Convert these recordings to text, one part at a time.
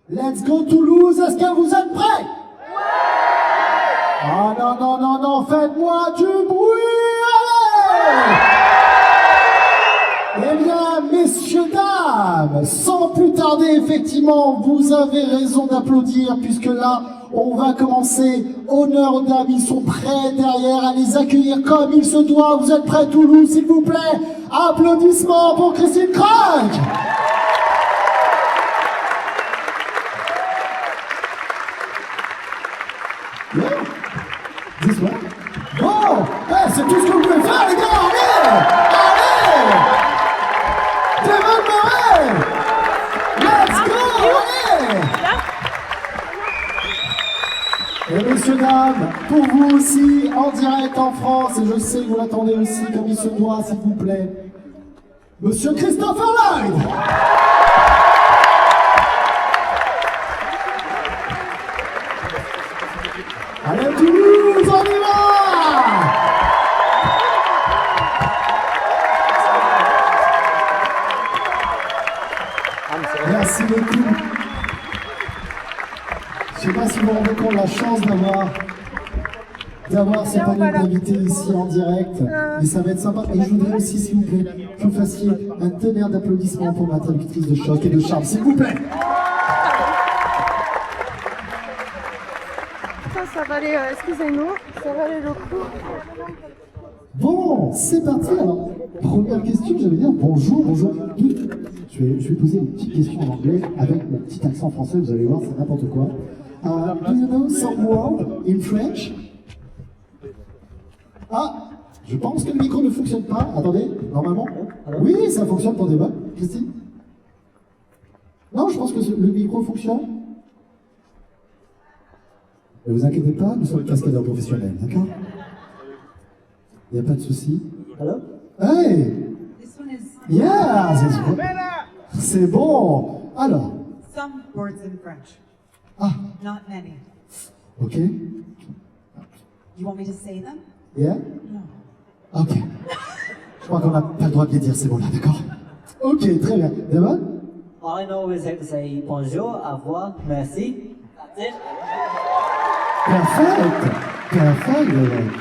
Let's go Toulouse, est-ce que vous êtes prêts? Ah non, non, non, non, faites-moi du bruit, allez! Eh bien, messieurs, dames, sans plus tarder, effectivement, vous avez raison d'applaudir, puisque là, on va commencer. Honneur aux dames, ils sont prêts derrière à les accueillir comme il se doit. Vous êtes prêts, Toulouse, s'il vous plaît? Applaudissements pour Christine Crank! Bon, c'est tout ce que vous pouvez faire, les gars, allez! Allez! Devon Murray! Let's go! Allez! Et messieurs, dames, pour vous aussi, en direct en France, et je sais que vous l'attendez aussi comme il se doit, s'il vous plaît, Monsieur Christopher Lloyd! Allez Toulouse, on y va! Merci beaucoup. Je ne sais pas si vous vous rendez compte de la chance d'avoir ce panel d'invités ici en direct. Mais ça va être sympa. Et je voudrais aussi, s'il vous plaît, que vous fassiez un tonnerre d'applaudissements pour ma traductrice de choc et de charme, s'il vous plaît. Ça va aller, excusez-nous, ça va aller le coup. Bon, c'est parti alors. Première question, j'allais dire bonjour, bonjour. Je vais poser une petite question en anglais avec mon petit accent français, vous allez voir, c'est n'importe quoi. Do you know some word in French? Ah, je pense que le micro ne fonctionne pas. Attendez, normalement. Oui, ça fonctionne pour des voix. Christine? Non, je pense que le micro fonctionne. Ne vous inquiétez pas, nous sommes cascadeurs professionnels, d'accord? Il n'y a pas de souci. Hello? Hey! This one is Yeah! C'est bon! Alors. some words in French. Ah, Not many. ok. You want me to say them? Yeah? No. Ok. Je crois qu'on n'a pas le droit de les dire ces mots-là, d'accord? Ok, très bien. Devon? All I know is how to say bonjour, au revoir, merci. That's it. Perfect! Perfect, Devon.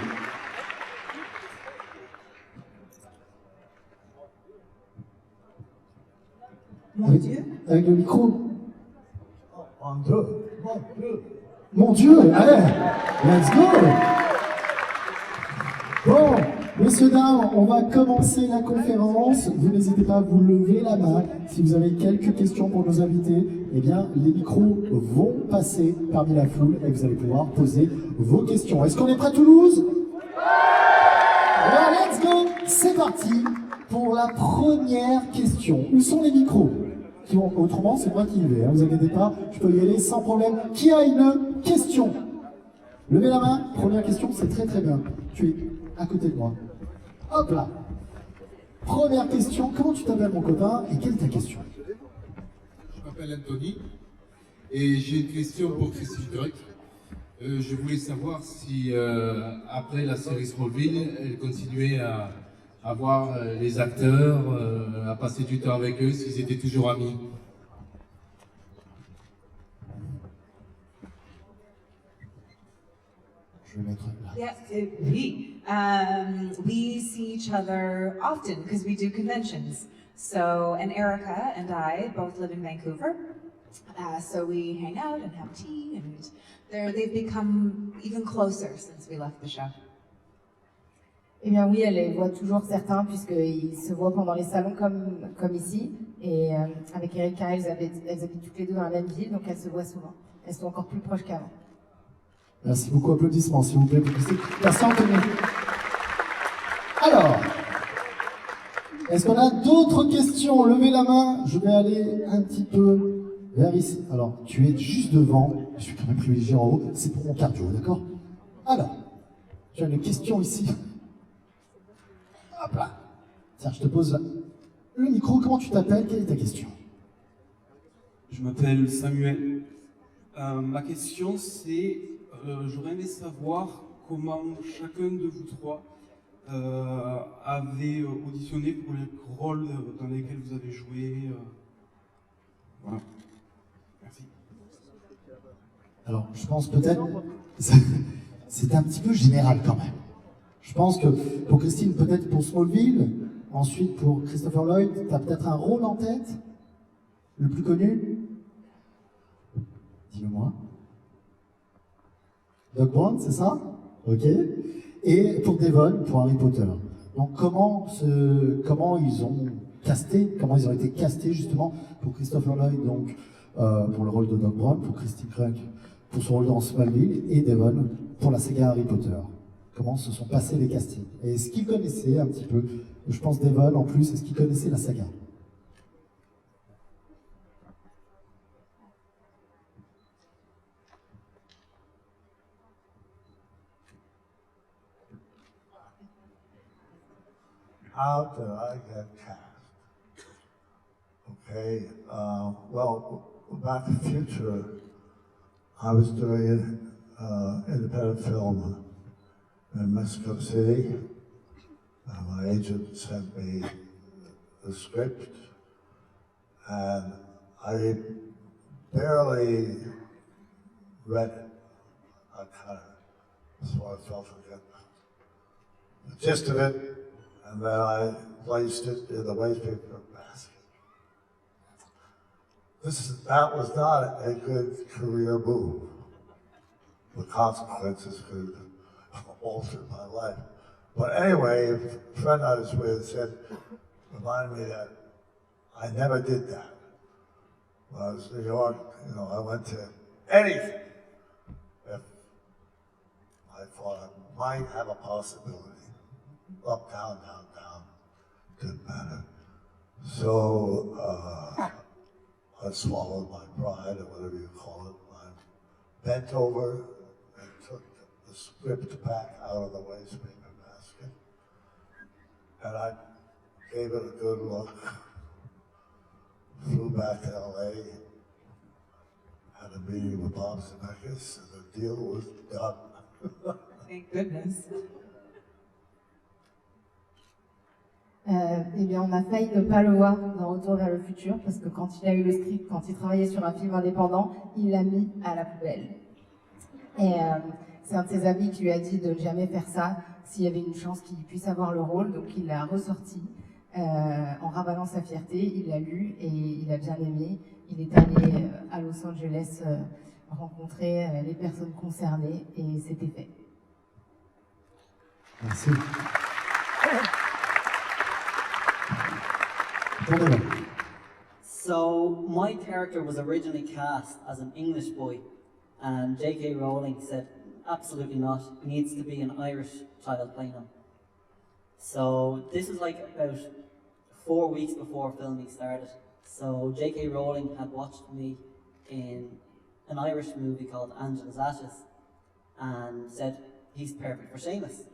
Mon Dieu. Avec le micro. Mon Dieu. Mon Dieu, allez, let's go! Bon, messieurs, dames, on va commencer la conférence. Vous n'hésitez pas à vous lever la main. Si vous avez quelques questions pour nos invités, eh bien, les micros vont passer parmi la foule et vous allez pouvoir poser vos questions. Est-ce qu'on est prêt, Toulouse? Alors, let's go! C'est parti pour la première question. Où sont les micros? Autrement, c'est moi qui y vais, hein, vous inquiétez pas, je peux y aller sans problème. Qui a une question? Levez la main, première question, c'est très très bien. Tu es à côté de moi. Hop là. Première question, comment tu t'appelles mon copain et quelle est ta question? Je m'appelle Anthony et j'ai une question pour Christine Crank. Je voulais savoir si après la série Smallville, elle continuait à voir les acteurs, à passer du temps avec eux, s'ils étaient toujours amis. Je vais mettre là. Yes, we see each other often because we do conventions. So, and Erica and I both live in Vancouver. So we hang out and have tea, and they've become even closer since we left the show. Eh bien oui, elle les voit toujours certains, puisqu'ils se voient pendant les salons comme ici. Et avec Erika, elles habitent toutes les deux dans la même ville, donc elles se voient souvent. Elles sont encore plus proches qu'avant. Merci beaucoup, applaudissements s'il vous plaît pour Christine. Merci Anthony. Alors, est-ce qu'on a d'autres questions? Levez la main, je vais aller un petit peu vers ici. Alors, tu es juste devant, je suis quand même privilégié en haut, c'est pour mon cardio, d'accord? Alors, j'ai une question ici. Hop là. Tiens, je te pose là. Le micro, comment tu t'appelles? Quelle est ta question? Je m'appelle Samuel. Ma question c'est, j'aurais aimé savoir comment chacun de vous trois avez auditionné pour les rôles dans lesquels vous avez joué. Voilà. Merci. Alors, je pense peut-être, c'est un petit peu général quand même. Je pense que pour Christine, peut-être pour Smallville, ensuite pour Christopher Lloyd, tu as peut-être un rôle en tête, le plus connu? Dis-le-moi. Doc Brown, c'est ça? Ok. Et pour Devon, pour Harry Potter. Donc comment ils ont été castés justement pour Christopher Lloyd, donc pour le rôle de Doc Brown, pour Christine Craig pour son rôle dans Smallville, et Devon pour la saga Harry Potter. Comment se sont passés les castings? Et est-ce qu'ils connaissaient un petit peu, je pense Devon en plus, est-ce qu'ils connaissaient la saga? How did I get cast? Okay, well, Back to the Future, I was doing independent film in Mexico City. My agent sent me the script, and I barely read it. I kind of sort of felt the gist of it, and then I placed it in the waste paper basket. That was not a good career move. The consequences could alter my life. But anyway, a friend I was with reminded me that I never did that. When I was in New York, I went to anything if I thought I might have a possibility. Up, down, down, down, didn't matter. So I swallowed my pride, or whatever you call it. I bent over and took the script back out of the waste paper basket, and I gave it a good look, flew back to LA, had a meeting with Bob Zemeckis, and the deal was done. Thank goodness. Eh bien, on a failli ne pas le voir dans Retour vers le futur, parce que quand il a eu le script, quand il travaillait sur un film indépendant, il l'a mis à la poubelle. Et c'est un de ses amis qui lui a dit de ne jamais faire ça s'il y avait une chance qu'il puisse avoir le rôle, donc il l'a ressorti en ravalant sa fierté, il l'a lu et il a bien aimé. Il est allé à Los Angeles rencontrer les personnes concernées et c'était fait. Merci. So my character was originally cast as an English boy, and J.K. Rowling said, absolutely not, he needs to be an Irish child playing him. So this was like about 4 weeks before filming started. So J.K. Rowling had watched me in an Irish movie called Angela's Ashes and said, he's perfect for Seamus.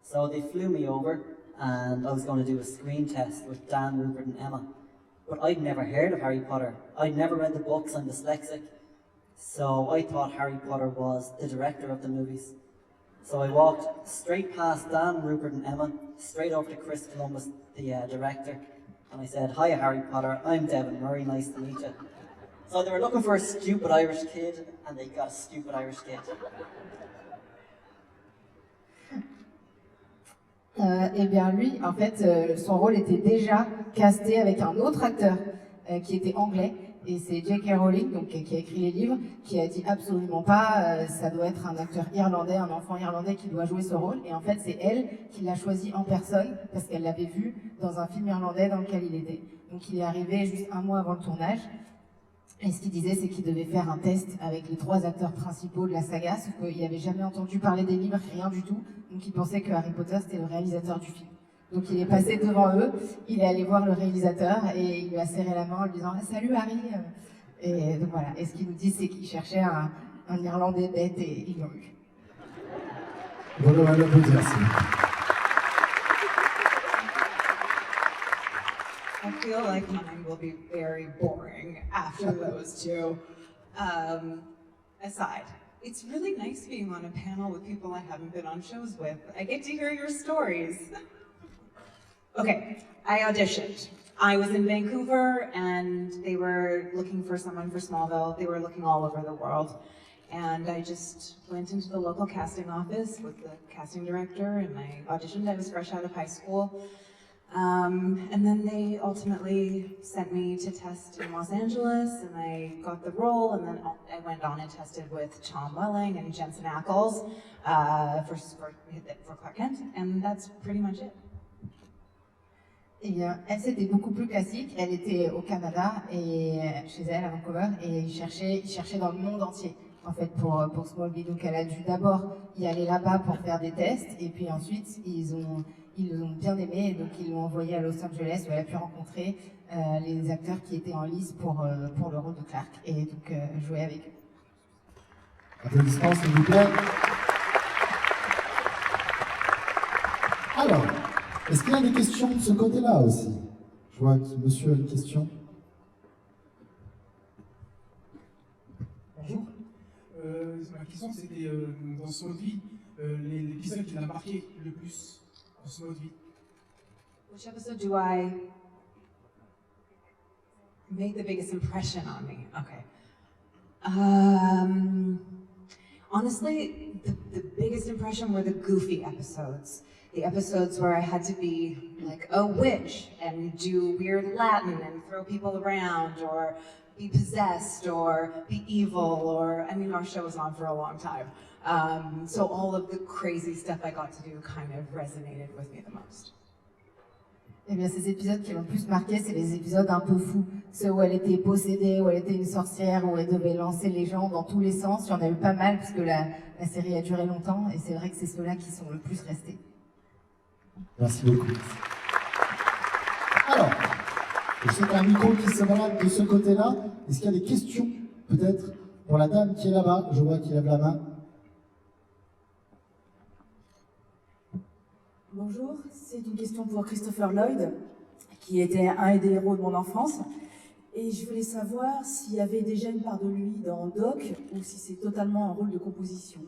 So they flew me over and I was going to do a screen test with Dan, Rupert and Emma. But I'd never heard of Harry Potter. I'd never read the books, I'm dyslexic. So I thought Harry Potter was the director of the movies. So I walked straight past Dan, Rupert and Emma, straight over to Chris Columbus, the director, and I said, "Hi Harry Potter, I'm Devon Murray, nice to meet you." So they were looking for a stupid Irish kid, and they got a stupid Irish kid. Eh bien lui, en fait, son rôle était déjà casté avec un autre acteur qui était anglais. Et c'est J.K. Rowling, donc, qui a écrit les livres, qui a dit absolument pas, ça doit être un acteur irlandais, un enfant irlandais qui doit jouer ce rôle. Et en fait, c'est elle qui l'a choisi en personne, parce qu'elle l'avait vu dans un film irlandais dans lequel il était. Donc il est arrivé juste 1 mois avant le tournage. Et ce qu'il disait, c'est qu'il devait faire un test avec les 3 acteurs principaux de la saga, sauf qu'il n'avait jamais entendu parler des livres, rien du tout. Donc il pensait que Harry Potter, c'était le réalisateur du film. Donc il est passé devant eux, il est allé voir le réalisateur et il lui a serré la main en lui disant « Salut Harry !» Et donc voilà, et ce qu'il nous dit, c'est qu'il cherchait un Irlandais bête et ils l'ont eu. Voilà, on va l'applaudir, merci. I feel like mine will be very boring after those two. Aside, it's really nice being on a panel with people I haven't been on shows with. I get to hear your stories. Okay, I auditioned. I was in Vancouver and they were looking for someone for Smallville. They were looking all over the world. And I just went into the local casting office with the casting director and I auditioned. I was fresh out of high school. And then they ultimately sent me to test in Los Angeles and I got the role, and then I went on and tested with Tom Welling and Jensen Ackles for Clark Kent, and that's pretty much it. Eh bien, elle, c'était beaucoup plus classique. Elle était au Canada, et chez elle, à Vancouver, et ils cherchaient dans le monde entier, en fait, pour Smallville. Donc, elle a dû d'abord y aller là-bas pour faire des tests, et puis ensuite, ils l'ont bien aimé, et donc ils l'ont envoyée à Los Angeles, où elle a pu rencontrer les acteurs qui étaient en lice pour le rôle de Clark, et donc jouer avec eux. Applaudissements, s'il vous plaît. Alors, est-ce qu'il y a des questions de ce côté-là aussi? Je vois que monsieur a une question. Bonjour. Ma question c'était dans Smallville, l'épisode qui l'a marqué le plus dans Smallville. Which episode do I make the biggest impression on me? Okay. Honestly, the biggest impression were the goofy episodes. The episodes where I had to be like a witch and do weird Latin and throw people around, or be possessed, or be evil, or, I mean, our show was on for a long time. So all of the crazy stuff I got to do kind of resonated with me the most. Eh bien, ces épisodes qui l'ont le plus marqué, c'est les épisodes un peu fous. Ceux où elle était possédée, où elle était une sorcière, où elle devait lancer les gens dans tous les sens. Il y en a eu pas mal, puisque la série a duré longtemps, et c'est vrai que c'est ceux-là qui sont le plus restés. Merci beaucoup. Alors, je sais qu'il y a un micro qui se balade de ce côté-là. Est-ce qu'il y a des questions, peut-être, pour la dame qui est là-bas? Je vois qu'il lève la main. Bonjour, c'est une question pour Christopher Lloyd, qui était un des héros de mon enfance. Et je voulais savoir s'il y avait déjà une part de lui dans Doc, ou si c'est totalement un rôle de composition.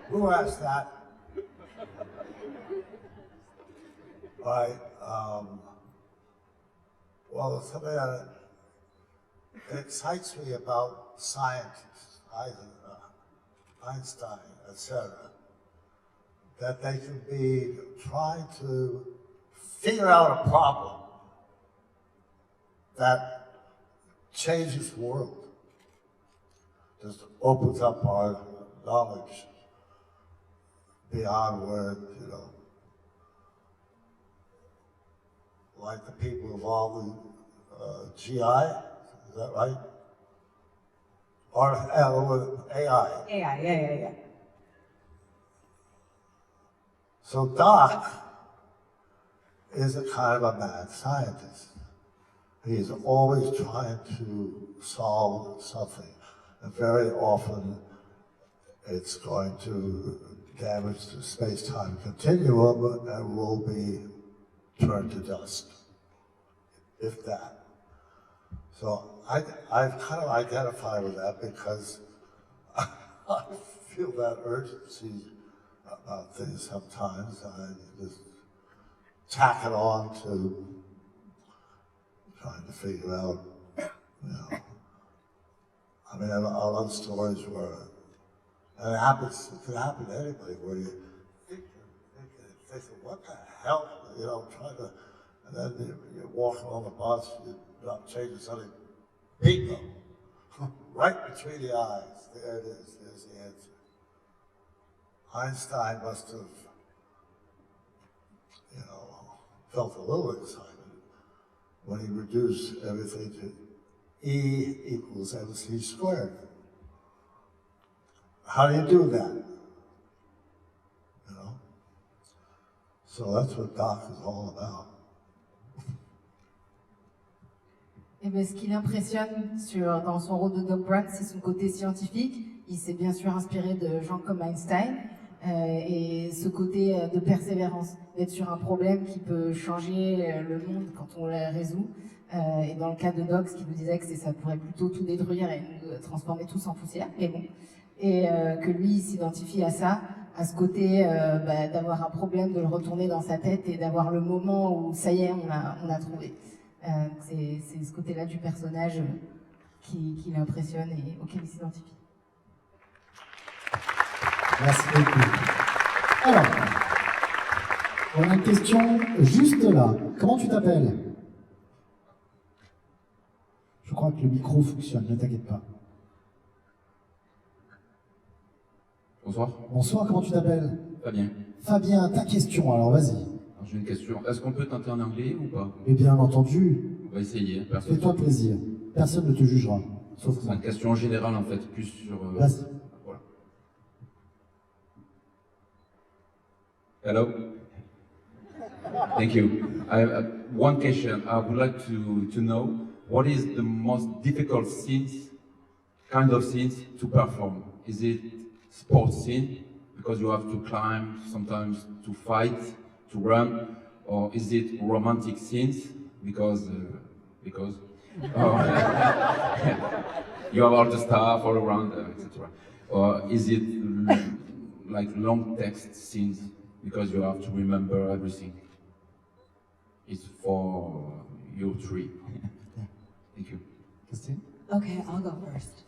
Who asked that? Right. Well, something that excites me about scientists, Einstein, etc., that they can be trying to figure out a problem that changes the world, just opens up our knowledge beyond where, you know, like the people involved in GI, is that right? Or AI. AI, yeah. So Doc is a kind of a mad scientist. He's always trying to solve something, and very often it's going to damage the space-time continuum and will be turned to dust, if that. So I kind of identify with that because I feel that urgency about things sometimes. I just tack it on to trying to figure out, you know. I mean, I love stories where, and it can happen to anybody, where you think, what the hell, you know, trying to, and then you're walking on the bus, you're not changing something, bingo, right between the eyes, there it is, there's the answer. Einstein must have, you know, felt a little excited when he reduced everything to E equals mc squared. How do you do that? You know? So that's what Doc is all about. Et bien, ce qui l'impressionne dans son rôle de Doc Brown, c'est son côté scientifique. Il s'est bien sûr inspiré de gens comme Einstein. et ce côté de persévérance, d'être sur un problème qui peut changer le monde quand on le résout. Et dans le cas de Dox, qui nous disait que ça pourrait plutôt tout détruire et nous transformer tous en poussière, mais bon. Et que lui, il s'identifie à ça, à ce côté d'avoir un problème, de le retourner dans sa tête et d'avoir le moment où ça y est, on a trouvé. C'est ce côté-là du personnage qui l'impressionne et auquel il s'identifie. Merci beaucoup. Alors, on a une question juste là. Comment tu t'appelles? Je crois que le micro fonctionne, ne t'inquiète pas. Bonsoir. Bonsoir, comment tu t'appelles? Fabien. Fabien, ta question, alors vas-y. Alors, j'ai une question. Est-ce qu'on peut tenter en anglais ou pas? Et bien entendu, On va essayer. fais-toi plaisir. Personne ne te jugera, sauf C'est moi. une question générale en fait, plus sur. Vas-y. Voilà. Hello. Thank you. I have one question. I would like to know what is the most difficult kind of scenes to perform? Is it sports scene because you have to climb, sometimes to fight, to run, or is it romantic scenes because you have all the stuff all around, etc. Or is it like long text scenes because you have to remember everything? It's for you three. Thank you. Christine? Okay, I'll go first.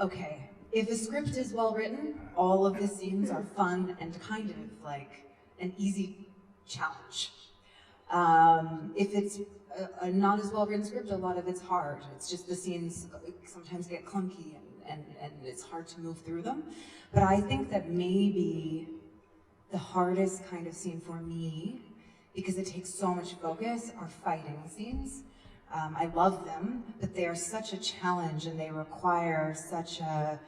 Okay, if a script is well written, all of the scenes are fun and kind of like an easy challenge. If it's a not as well written script, a lot of it's hard. It's just the scenes sometimes get clunky and it's hard to move through them. But I think that maybe the hardest kind of scene for me, because it takes so much focus, are fighting scenes. I love them, but they are such a challenge and they require such a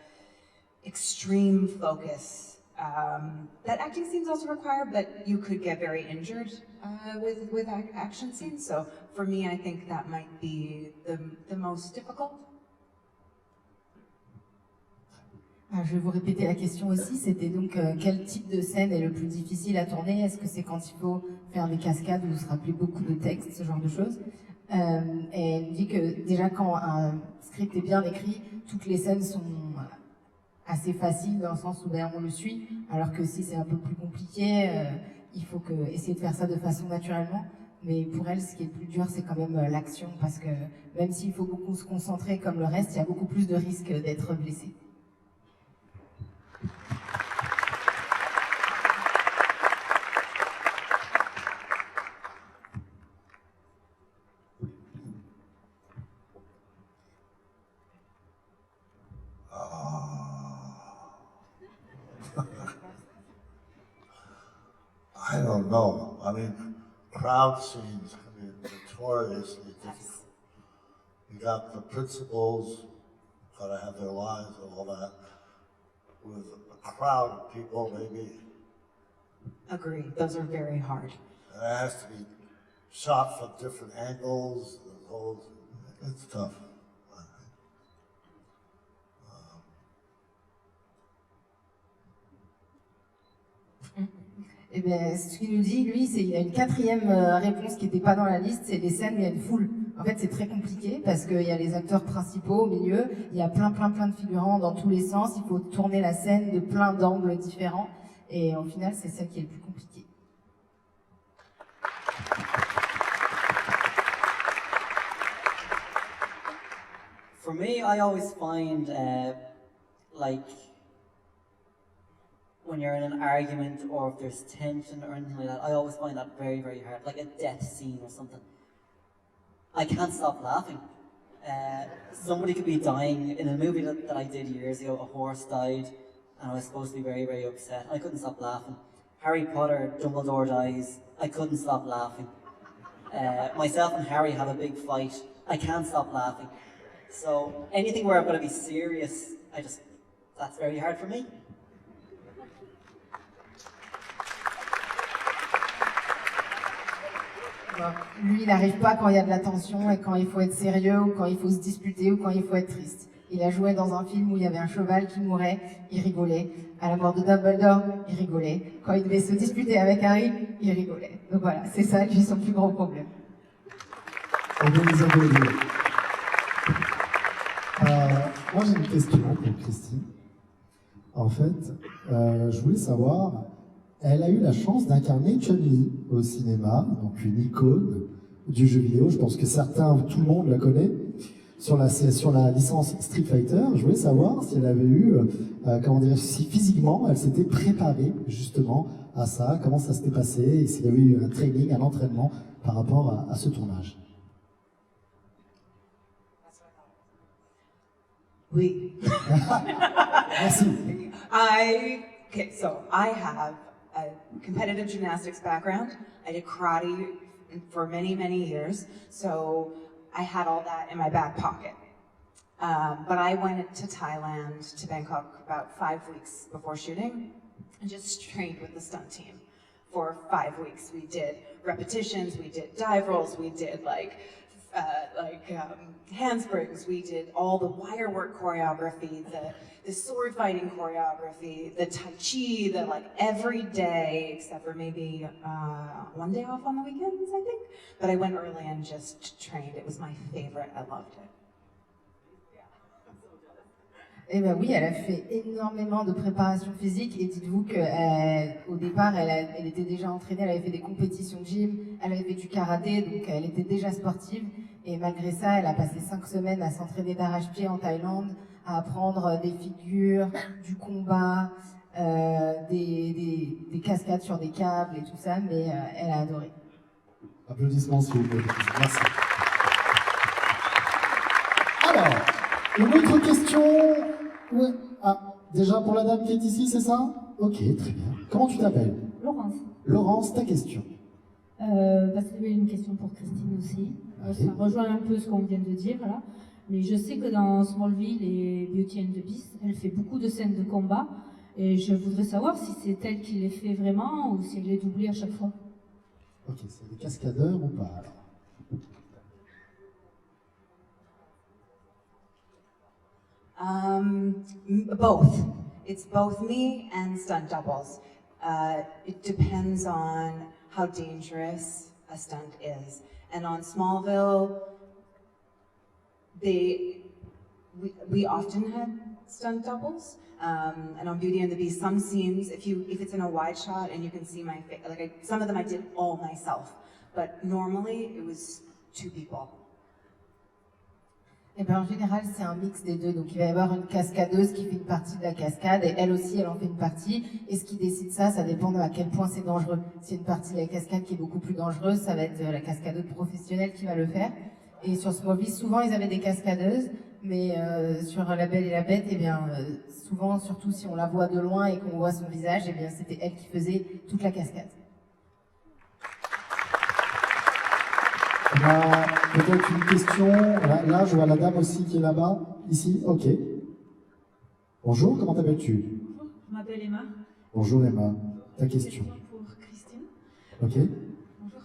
extreme focus that acting scenes also require, but you could get very injured with action scenes. So for me, I think that might be the most difficult. Je vais vous répéter la question aussi, c'était donc quel type de scène est le plus difficile à tourner? Est-ce que c'est quand il faut faire des cascades où il se rappeler beaucoup de textes, ce genre de choses? Et elle dit que déjà quand un script est bien écrit, toutes les scènes sont assez faciles dans le sens où on le suit, alors que si c'est un peu plus compliqué, il faut essayer de faire ça de façon naturellement. Mais pour elle, ce qui est le plus dur, c'est quand même l'action, parce que même s'il faut beaucoup se concentrer comme le reste, il y a beaucoup plus de risques d'être blessé. I don't know. I mean, crowd scenes can be notoriously difficult. You got the principals, gotta have their lines and all that. With a crowd of people, maybe. Agree, those are very hard. And it has to be shot from different angles. It's tough. Eh bien, ce qu'il nous dit, lui, c'est qu'il y a une quatrième réponse qui n'était pas dans la liste, c'est les scènes où il y a une foule. En fait, c'est très compliqué parce qu'il y a les acteurs principaux au milieu, il y a plein de figurants dans tous les sens, il faut tourner la scène de plein d'angles différents, et au final, c'est celle qui est le plus compliquée. For me, I always find like when you're in an argument or if there's tension or anything like that, I always find that very, very hard, like a death scene or something. I can't stop laughing. Somebody could be dying. In a movie that I did years ago, a horse died and I was supposed to be very, very upset. I couldn't stop laughing. Harry Potter, Dumbledore dies. I couldn't stop laughing. Myself and Harry have a big fight. I can't stop laughing. So anything where I've got to be serious, that's very hard for me. Lui, il n'arrive pas quand il y a de la tension et quand il faut être sérieux ou quand il faut se disputer ou quand il faut être triste. Il a joué dans un film où il y avait un cheval qui mourait, il rigolait. À la mort de Dumbledore, il rigolait. Quand il devait se disputer avec Harry, il rigolait. Donc voilà, c'est ça lui son plus gros problème. On va les applaudir. Moi j'ai une question pour Christine. En fait, je voulais savoir, elle a eu la chance d'incarner Chun-Li au cinéma, donc une icône du jeu vidéo. Je pense que tout le monde la connaît. Sur la licence Street Fighter, je voulais savoir si elle avait eu, si physiquement elle s'était préparée justement à ça, comment ça s'était passé, et s'il y avait eu un training, un entraînement par rapport à ce tournage. Oui. Merci. Okay, so I have a competitive gymnastics background. I did karate for many, many years. So I had all that in my back pocket. But I went to Thailand, to Bangkok, about 5 weeks before shooting, and just trained with the stunt team for 5 weeks. We did repetitions, we did dive rolls, we did handsprings, we did all the wire work choreography, the sword fighting choreography, the tai chi, every day, except for maybe 1 day off on the weekends, I think. But I went early and just trained. It was my favorite. I loved it. Eh bien oui, elle a fait énormément de préparation physique et dites-vous qu'au départ, elle était déjà entraînée, elle avait fait des compétitions de gym, elle avait fait du karaté, donc elle était déjà sportive. Et malgré ça, elle a passé 5 semaines à s'entraîner d'arrache-pied en Thaïlande, à apprendre des figures, du combat, des cascades sur des câbles et tout ça, mais elle a adoré. Applaudissements s'il vous plaît. Merci. Alors, une autre question. Ouais. Ah, déjà pour la dame qui est ici, c'est ça? Ok, très bien. Comment tu t'appelles? Laurence. Laurence, ta question. C'est une question pour Christine aussi. Ça rejoint un peu ce qu'on vient de dire là. Mais je sais que dans Smallville et Beauty and the Beast, elle fait beaucoup de scènes de combat. Et je voudrais savoir si c'est elle qui les fait vraiment ou si elle est doublée à chaque fois. Ok, c'est des cascadeurs ou pas alors? Both. It's both me and stunt doubles. It depends on how dangerous a stunt is. And on Smallville, we often had stunt doubles. And on Beauty and the Beast, some scenes, if it's in a wide shot and you can see my face, some of them I did all myself. But normally it was 2 people. Eh bien, en général, c'est un mix des deux. Donc, il va y avoir une cascadeuse qui fait une partie de la cascade et elle aussi, elle en fait une partie. Et ce qui décide ça dépend de à quel point c'est dangereux. Si une partie de la cascade qui est beaucoup plus dangereuse, ça va être la cascadeuse professionnelle qui va le faire. Et sur Smallville, souvent, ils avaient des cascadeuses. Mais sur La Belle et la Bête, eh bien, souvent, surtout si on la voit de loin et qu'on voit son visage, eh bien, c'était elle qui faisait toute la cascade. Peut-être une question. Là, je vois la dame aussi qui est là-bas. Ici, ok. Bonjour, comment t'appelles-tu? Bonjour, je m'appelle Emma. Bonjour Emma, ta question. Pour Christine. Ok. Bonjour.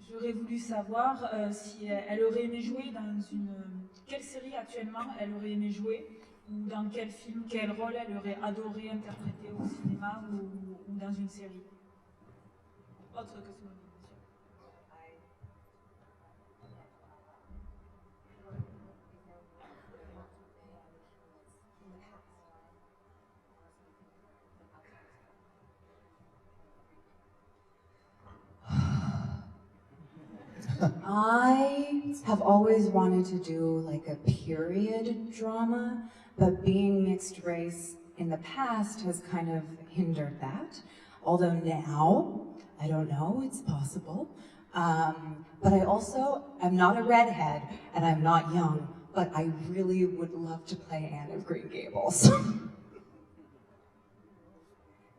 J'aurais voulu savoir si elle aurait aimé jouer dans quelle série actuellement elle aurait aimé jouer, ou dans quel film, quel rôle elle aurait adoré interpréter au cinéma ou dans une série. Autre que ce. I have always wanted to do a period drama, but being mixed race in the past has kind of hindered that. Although now, I don't know, it's possible. But I also am not a redhead and I'm not young, but I really would love to play Anne of Green Gables.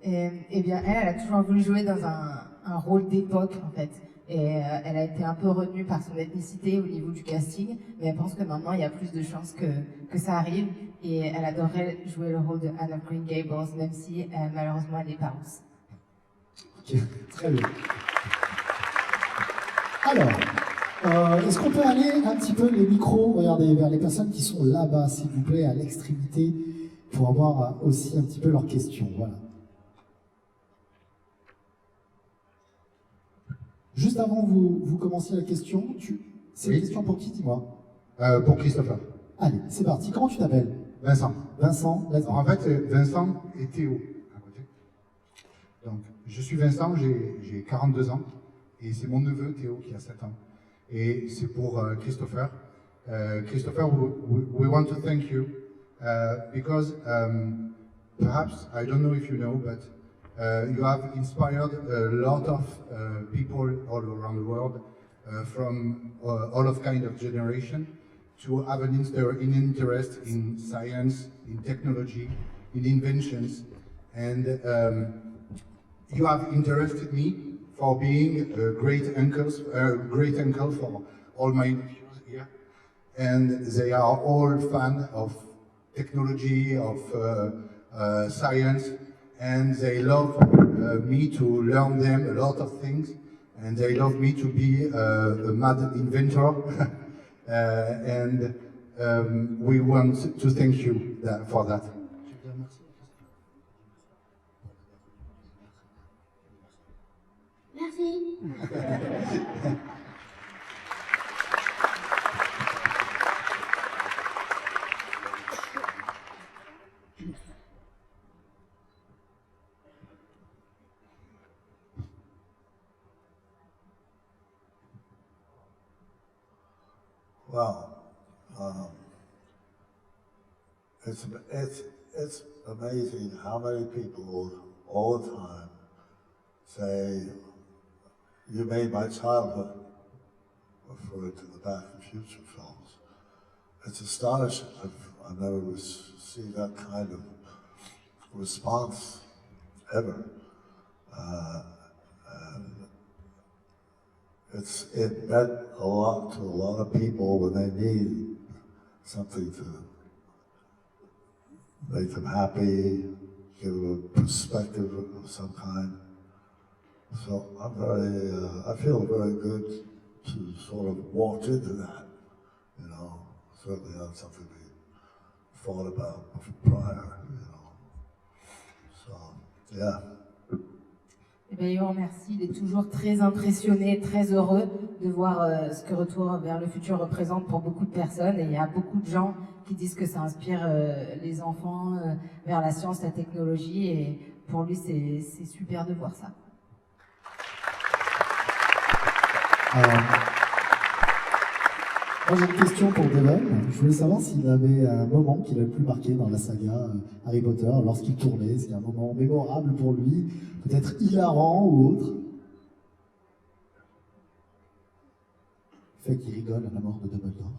Eh bien, elle a toujours voulu jouer dans un rôle d'époque, en fait. Et elle a été un peu retenue par son ethnicité au niveau du casting, mais elle pense que maintenant, il y a plus de chances que ça arrive. Et elle adorerait jouer le rôle de Anne of Green Gables, même si malheureusement, elle n'est pas rousse. Ok, très bien. Alors, Est-ce qu'on peut aller un petit peu les micros, regardez, vers les personnes qui sont là-bas, s'il vous plaît, à l'extrémité, pour avoir aussi un petit peu leurs questions. Voilà. Juste avant vous commenciez la question, c'est une question pour qui, dis-moi? Pour Christopher. Allez, c'est parti. Comment tu t'appelles? Vincent. Vincent, Alors, en fait, Vincent et Théo à côté. Donc, je suis Vincent, j'ai 42 ans, et c'est mon neveu Théo qui a 7 ans. Et c'est pour Christopher. Christopher, we want to thank you because perhaps, I don't know if you know, but you have inspired a lot of people all around the world from all of kind of generation to have an interest in science, in technology, in inventions. And you have interested me for being a great uncle for all my nephews here. And they are all fans of technology, of science, and they love me to learn them a lot of things, and they love me to be a mad inventor. And we want to thank you for that. Merci. Well, it's amazing how many people all the time say, "You made my childhood," referring to the Back to the Future films. It's astonishing. I've never seen that kind of response ever. It meant a lot to a lot of people when they need something to make them happy, give them a perspective of some kind. So I feel very good to sort of walk into that, you know. Certainly not something we thought about prior, you know. So, yeah. Eh bien, Johan, merci. Il est toujours très impressionné, très heureux de voir ce que Retour vers le futur représente pour beaucoup de personnes. Et il y a beaucoup de gens qui disent que ça inspire les enfants vers la science, la technologie. Et pour lui, c'est super de voir ça. Moi j'ai une question pour Devon. Je voulais savoir s'il avait un moment qui l'a le plus marqué dans la saga Harry Potter lorsqu'il tournait. S'il y a un moment mémorable pour lui, peut-être hilarant ou autre. Fait qu'il rigole à la mort de Dumbledore.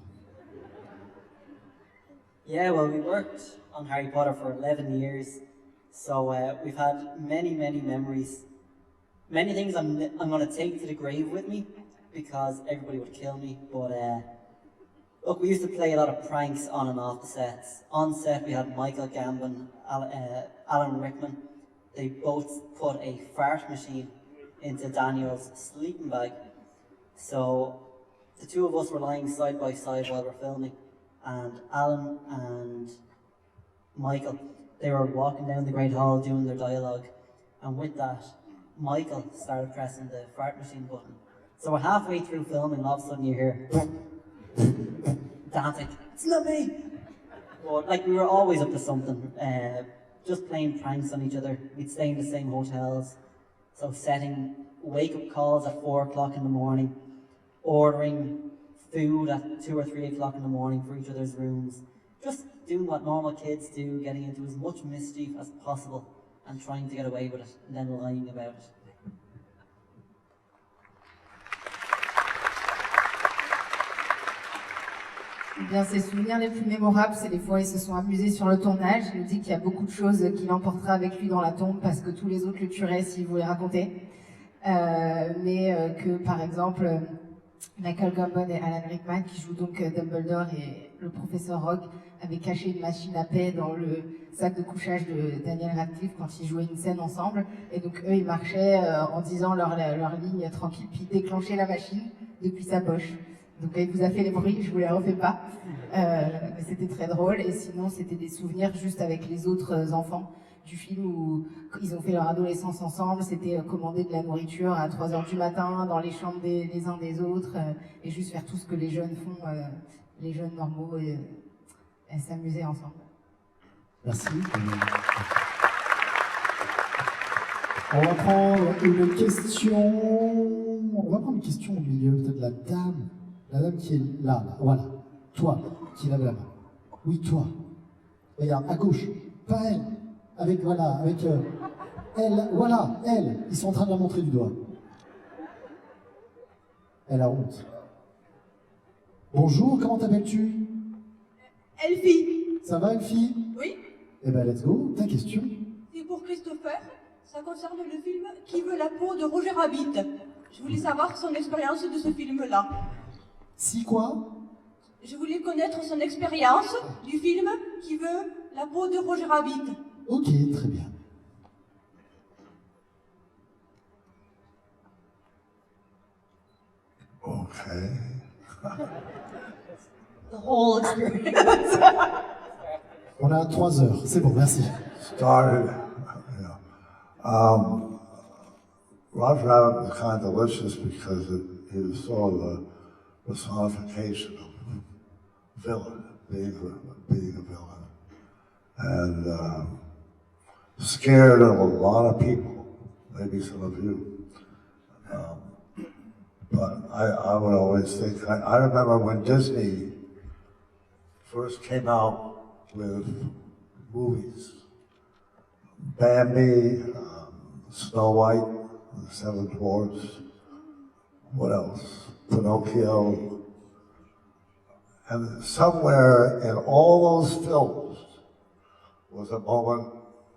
Yeah, well, we worked on Harry Potter for 11 years, so we've had many memories. Many things I'm going to take to the grave with me, because everybody would kill me, but look, we used to play a lot of pranks on and off the sets. On set we had Michael Gambon, Alan Rickman. They both put a fart machine into Daniel's sleeping bag. So the two of us were lying side by side while we're filming, and Alan and Michael, they were walking down the Great Hall doing their dialogue, and with that, Michael started pressing the fart machine button. So we're halfway through filming, and all of a sudden you hear, Dan's like, "It's not me!" But like, we were always up to something, just playing pranks on each other. We'd stay in the same hotels, so setting wake-up calls at 4 o'clock in the morning, ordering food at 2 or 3 o'clock in the morning for each other's rooms, just doing what normal kids do, getting into as much mischief as possible and trying to get away with it, and then lying about it. Eh bien, ses souvenirs les plus mémorables, c'est les fois où ils se sont amusés sur le tournage. Il nous dit qu'il y a beaucoup de choses qu'il emportera avec lui dans la tombe parce que tous les autres le tueraient s'il voulait raconter. Mais que, par exemple, Michael Gambon et Alan Rickman, qui jouent donc Dumbledore et le professeur Rogue, avaient caché une machine à paix dans le sac de couchage de Daniel Radcliffe quand ils jouaient une scène ensemble. Et donc eux, ils marchaient en disant leur ligne tranquille, puis ils déclenchaient la machine. depuis sa poche. Donc il vous a fait les bruits, je vous les refais pas. Mais c'était très drôle. Et sinon, c'était des souvenirs juste avec les autres enfants du film où ils ont fait leur adolescence ensemble. C'était commander de la nourriture à 3h du matin dans les chambres des uns des autres et juste faire tout ce que les jeunes font, les jeunes normaux, et s'amuser ensemble. Merci. On va prendre une question. On va prendre une question au milieu, peut-être la dame qui est là, voilà. Toi, qui lève la main. Oui, toi. Regarde, à gauche. Pas elle. Avec, voilà, avec elle. Voilà, elle. Ils sont en train de la montrer du doigt. Elle a honte. Bonjour, comment t'appelles-tu? Elfie. Ça va, Elfie? Oui. Eh ben, let's go. Ta question? C'est pour Christopher. Ça concerne le film Qui veut la peau de Roger Rabbit. Je voulais savoir son expérience de ce film-là. Si quoi? Je voulais connaître son expérience du film Qui veut la peau de Roger Rabbit. Ok, très bien. Okay. The whole experience. On a 3 heures. C'est bon, merci. Started, Roger Rabbit was kind of delicious because he was sort of a personification of villain, being a villain, and scared of a lot of people, maybe some of you. But I would always think, I remember when Disney first came out with movies, Bambi, Snow White, The Seven Dwarfs, what else? Pinocchio. And somewhere in all those films was a moment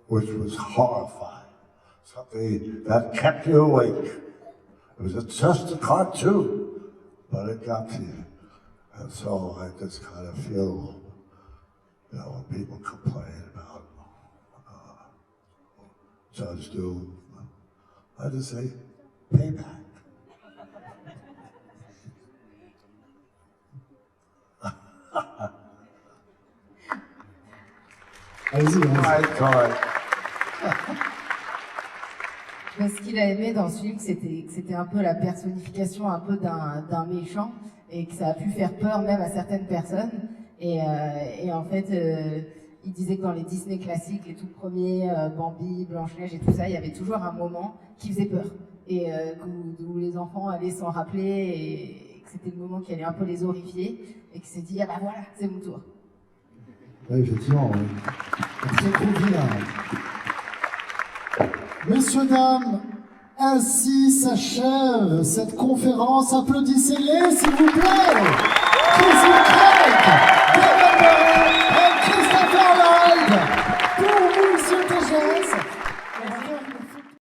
which was horrifying, something that kept you awake. It was just a cartoon, but it got to you. And so I just kind of feel, when people complain about Judge Doom, I just say, payback. Ce qu'il a aimé dans ce film, c'était que c'était un peu la personnification un peu d'un méchant et que ça a pu faire peur même à certaines personnes. Et en fait, il disait que dans les Disney classiques, les tout premiers, Bambi, Blanche-Neige et tout ça, il y avait toujours un moment qui faisait peur. Et où les enfants allaient s'en rappeler et que c'était le moment qui allait un peu les horrifier et qu'il s'est dit, ah bah voilà, c'est mon tour. Oui, effectivement, oui. Très convivial. Messieurs, dames, ainsi s'achève cette conférence. Applaudissez-les, s'il vous plaît.